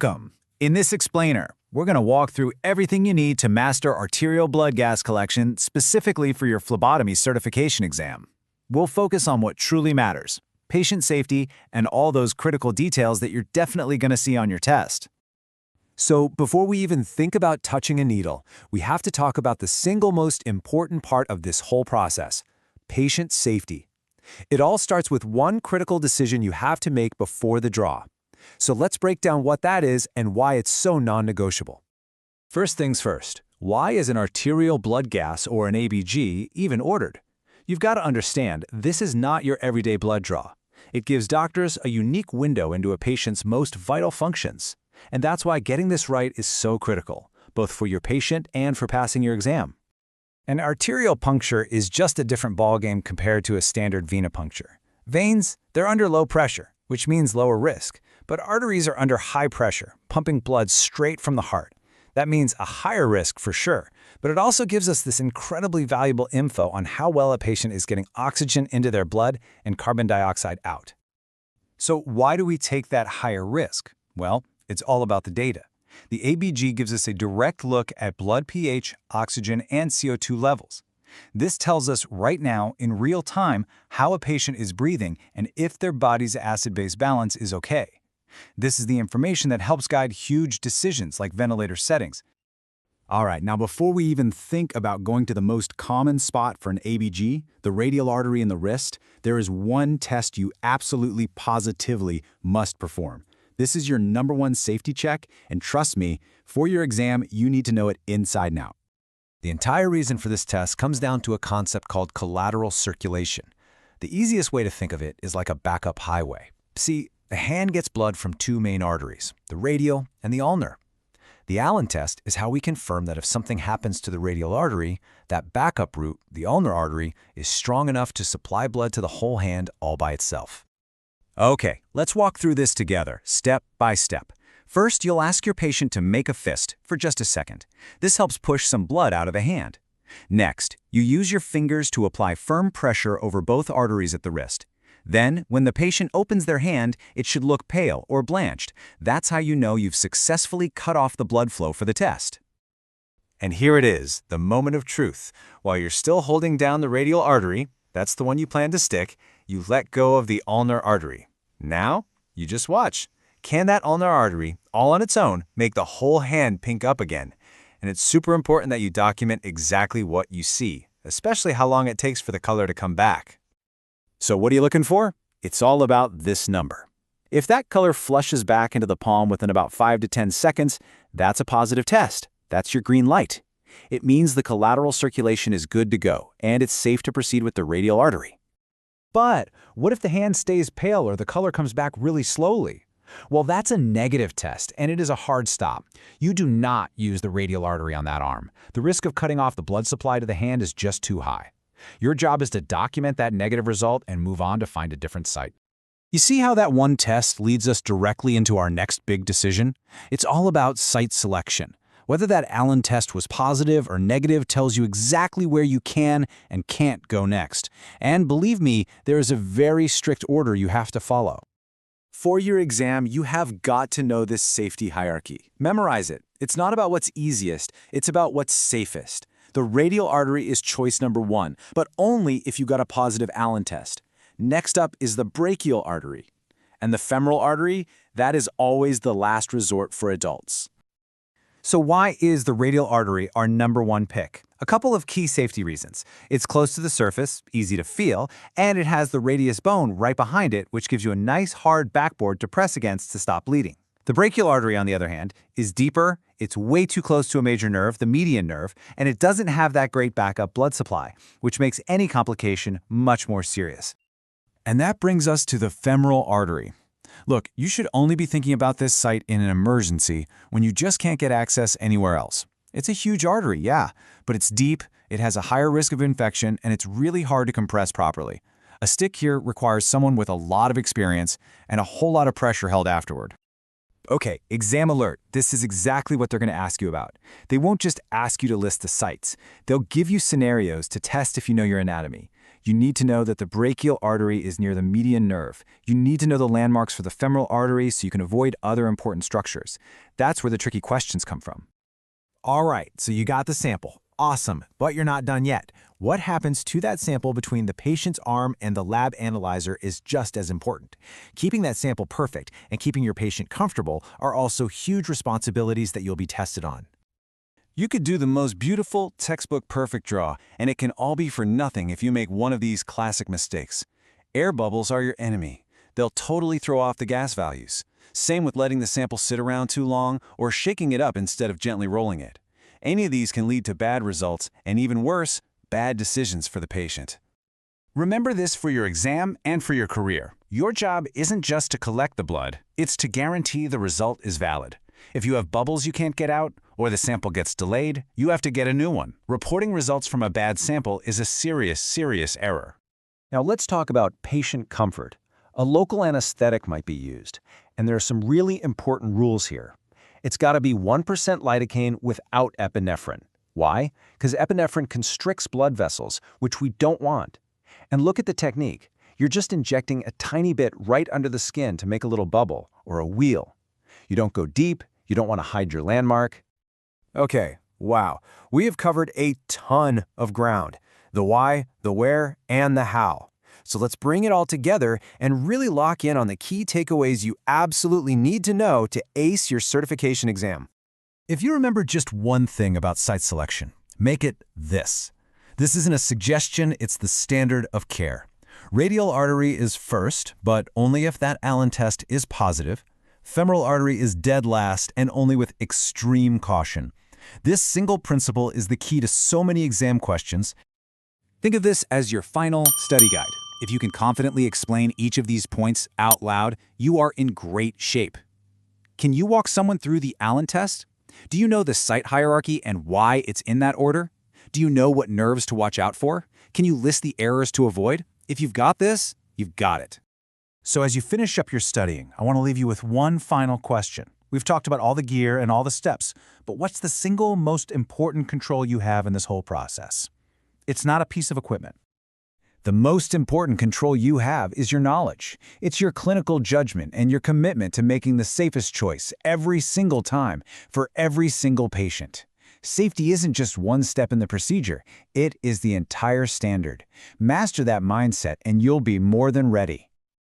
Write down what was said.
Welcome! In this explainer, we're going to walk through everything you need to master arterial blood gas collection specifically for your phlebotomy certification exam. We'll focus on what truly matters, patient safety, and all those critical details that you're definitely going to see on your test. So before we even think about touching a needle, we have to talk about the single most important part of this whole process, patient safety. It all starts with one critical decision you have to make before the draw. So let's break down what that is and why it's so non-negotiable. First things first, why is an arterial blood gas or an ABG even ordered? You've got to understand, this is not your everyday blood draw. It gives doctors a unique window into a patient's most vital functions. And that's why getting this right is so critical, both for your patient and for passing your exam. An arterial puncture is just a different ballgame compared to a standard venipuncture. Veins, they're under low pressure, which means lower risk, but arteries are under high pressure, pumping blood straight from the heart. That means a higher risk for sure, but it also gives us this incredibly valuable info on how well a patient is getting oxygen into their blood and carbon dioxide out. So why do we take that higher risk? Well, it's all about the data. The ABG gives us a direct look at blood pH, oxygen, and CO2 levels. This tells us right now, in real time, how a patient is breathing and if their body's acid-base balance is okay. This is the information that helps guide huge decisions like ventilator settings. All right, now before we even think about going to the most common spot for an ABG, the radial artery in the wrist, there is one test you absolutely positively must perform. This is your #1 safety check, and trust me, for your exam, you need to know it inside and out. The entire reason for this test comes down to a concept called collateral circulation. The easiest way to think of it is like a backup highway. See, the hand gets blood from two main arteries, the radial and the ulnar. The Allen test is how we confirm that if something happens to the radial artery, that backup route, the ulnar artery, is strong enough to supply blood to the whole hand all by itself. Okay, let's walk through this together, step by step. First, you'll ask your patient to make a fist for just a second. This helps push some blood out of the hand. Next, you use your fingers to apply firm pressure over both arteries at the wrist. Then, when the patient opens their hand, it should look pale or blanched. That's how you know you've successfully cut off the blood flow for the test. And here it is, the moment of truth. While you're still holding down the radial artery, that's the one you plan to stick, you let go of the ulnar artery. Now, you just watch. Can that ulnar artery, all on its own, make the whole hand pink up again? And it's super important that you document exactly what you see, especially how long it takes for the color to come back. So what are you looking for? It's all about this number. If that color flushes back into the palm within about 5 to 10 seconds, that's a positive test. That's your green light. It means the collateral circulation is good to go, and it's safe to proceed with the radial artery. But what if the hand stays pale or the color comes back really slowly? Well, that's a negative test, and it is a hard stop. You do not use the radial artery on that arm. The risk of cutting off the blood supply to the hand is just too high. Your job is to document that negative result and move on to find a different site. You see how that one test leads us directly into our next big decision? It's all about site selection. Whether that Allen test was positive or negative tells you exactly where you can and can't go next. And believe me, there is a very strict order you have to follow. For your exam, you have got to know this safety hierarchy. Memorize it. It's not about what's easiest, it's about what's safest. The radial artery is choice #1, but only if you got a positive Allen test. Next up is the brachial artery. And the femoral artery, that is always the last resort for adults. So why is the radial artery our #1 pick? A couple of key safety reasons. It's close to the surface, easy to feel, and it has the radius bone right behind it, which gives you a nice hard backboard to press against to stop bleeding. The brachial artery, on the other hand, is deeper, it's way too close to a major nerve, the median nerve, and it doesn't have that great backup blood supply, which makes any complication much more serious. And that brings us to the femoral artery. Look, you should only be thinking about this site in an emergency when you just can't get access anywhere else. It's a huge artery, yeah, but it's deep, it has a higher risk of infection, and it's really hard to compress properly. A stick here requires someone with a lot of experience and a whole lot of pressure held afterward. Okay, exam alert. This is exactly what they're going to ask you about. They won't just ask you to list the sites. They'll give you scenarios to test if you know your anatomy. You need to know that the brachial artery is near the median nerve. You need to know the landmarks for the femoral artery so you can avoid other important structures. That's where the tricky questions come from. All right, so you got the sample. Awesome, but you're not done yet. What happens to that sample between the patient's arm and the lab analyzer is just as important. Keeping that sample perfect and keeping your patient comfortable are also huge responsibilities that you'll be tested on. You could do the most beautiful, textbook perfect draw, and it can all be for nothing if you make one of these classic mistakes. Air bubbles are your enemy. They'll totally throw off the gas values. Same with letting the sample sit around too long or shaking it up instead of gently rolling it. Any of these can lead to bad results, and even worse, bad decisions for the patient. Remember this for your exam and for your career. Your job isn't just to collect the blood, it's to guarantee the result is valid. If you have bubbles you can't get out, or the sample gets delayed, you have to get a new one. Reporting results from a bad sample is a serious error. Now let's talk about patient comfort. A local anesthetic might be used, and there are some really important rules here. It's got to be 1% lidocaine without epinephrine. Why? Because epinephrine constricts blood vessels, which we don't want. And look at the technique. You're just injecting a tiny bit right under the skin to make a little bubble, or a wheal. You don't go deep, you don't want to hide your landmark. Okay, wow. We have covered a ton of ground. The why, the where, and the how. So let's bring it all together and really lock in on the key takeaways you absolutely need to know to ace your certification exam. If you remember just one thing about site selection, make it this. This isn't a suggestion, it's the standard of care. Radial artery is first, but only if that Allen test is positive. Femoral artery is dead last, and only with extreme caution. This single principle is the key to so many exam questions. Think of this as your final study guide. If you can confidently explain each of these points out loud, you are in great shape. Can you walk someone through the Allen test? Do you know the site hierarchy and why it's in that order? Do you know what nerves to watch out for? Can you list the errors to avoid? If you've got this, you've got it. So as you finish up your studying, I want to leave you with one final question. We've talked about all the gear and all the steps, but what's the single most important control you have in this whole process? It's not a piece of equipment. The most important control you have is your knowledge. It's your clinical judgment and your commitment to making the safest choice every single time for every single patient. Safety isn't just one step in the procedure, it is the entire standard. Master that mindset and you'll be more than ready.